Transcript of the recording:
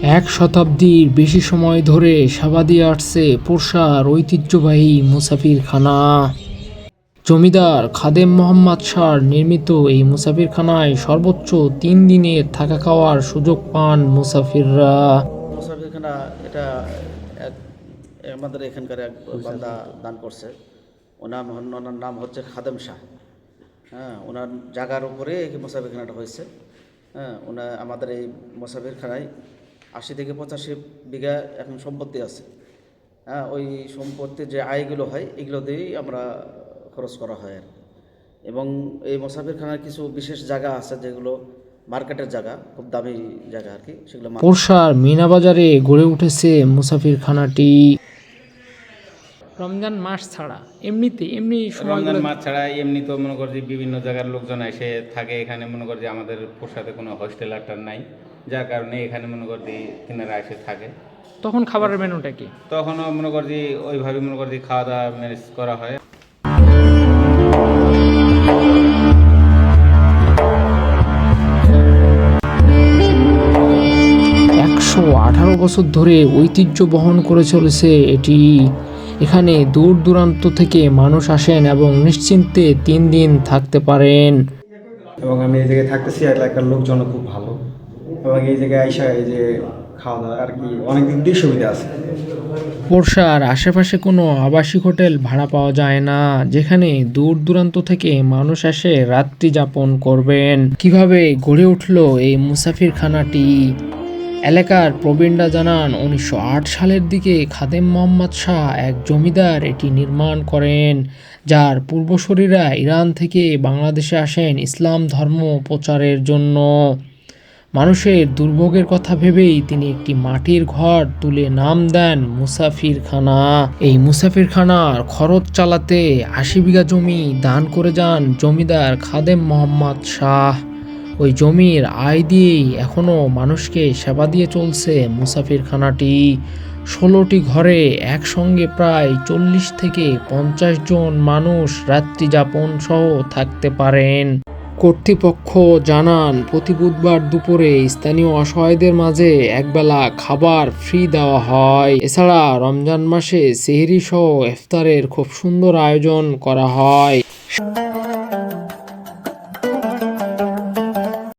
এক শতাব্দীর বেশি সময় ধরে সেবা দিয়ে আসছে পোরশার ঐতিহ্যবাহী মুসাফিরখানা। জমিদার খাদেম মোহাম্মদ শাহর নির্মিত এই মুসাফিরখানায় সর্বোচ্চ 3 দিনের থাকা খাওয়ার সুযোগ পান মুসাফিররা। মুসাফিরখানা এটা এক আমাদের এখানকার এক বান্দা দান করছে। ওনার নাম হচ্ছে খাদেম শাহ। হ্যাঁ, ওনার জায়গার উপরে এই মুসাফিরখানাটা হয়েছে। হ্যাঁ, আমাদের এই মুসাফিরখানায় 80 থেকে 85 বিঘা এখন সম্পত্তি আছে। হ্যাঁ, ওই সম্পত্তির যে আয়গুলো হয় এগুলো দিয়েই আমরা খরচ করা হয় আর কি। এবং এই মুসাফিরখানার কিছু বিশেষ জায়গা আছে যেগুলো মার্কেটের জায়গা, খুব দামি জায়গা আর কি, সেগুলো পোরশার মিনা বাজারে গড়ে উঠেছে মুসাফিরখানাটি। রমজান মাস ছাড়া এমনি রমজান মাস ছাড়া এমনি তো মনে করি বিভিন্ন জায়গার লোকজন এসে থাকে এখানে। মনে করি যে আমাদের পোরশাতে কোনো হোস্টেল আটটার নাই, যার কারণে এখানে মনে করি তিনারা এসে থাকে। তখন খাবারের মেনুটা কি? তখনও মনে করি ওইভাবে মনে করি খাওয়া দাওয়া ম্যানেজ করা হয়। 118 বছর ধরে ঐতিহ্য বহন করে চলেছে এটি। এখানে দূর দূরান্ত থেকে মানুষ আসেন এবং নিশ্চিন্তে 3 দিন থাকতে পারেন। এবং আমি এই জায়গায় থাকতেছি, এলাকার লোকজন খুব ভালো, এবং এই জায়গায় আইসা এই যে খাওয়া দাওয়া আর কি অনেক দিক দিয়ে সুবিধা আছে। পোরশার আশেপাশে কোনো আবাসিক হোটেল ভাড়া পাওয়া যায় না, যেখানে দূর দূরান্ত থেকে মানুষ এসে রাত্রি যাপন করবেন। কিভাবে গড়ে উঠলো এই মুসাফিরখানাটি? এলাকার প্রবীণরা জানান 1908 সালের দিকে খাদেম মোহাম্মদ শাহ এক জমিদার এটি নির্মাণ করেন, যার পূর্বসূরীরা ইরান থেকে বাংলাদেশে আসেন ইসলাম ধর্ম প্রচারের জন্য। মানুষের দুর্ভোগের কথা ভেবেই তিনি একটি মাটির ঘর তুলে নাম দেন মুসাফিরখানা। এই মুসাফিরখানার খরচ চালাতে 80 বিঘা জমি দান করে যান জমিদার খাদেম মোহাম্মদ শাহ। ওই জমির আয় দিয়েই এখনও মানুষকে সেবা দিয়ে চলছে মুসাফিরখানাটি। 16টি ঘরে একসঙ্গে প্রায় 40 থেকে 50 জন মানুষ রাত্রি যাপন সহ থাকতে পারেন। কর্তৃপক্ষ জানান প্রতি বুধবার দুপুরে স্থানীয় অসহায়দের মাঝে একবেলা খাবার ফ্রি দেওয়া হয়। এছাড়া রমজান মাসে সেহরি সহ ইফতারের খুব সুন্দর আয়োজন করা হয়।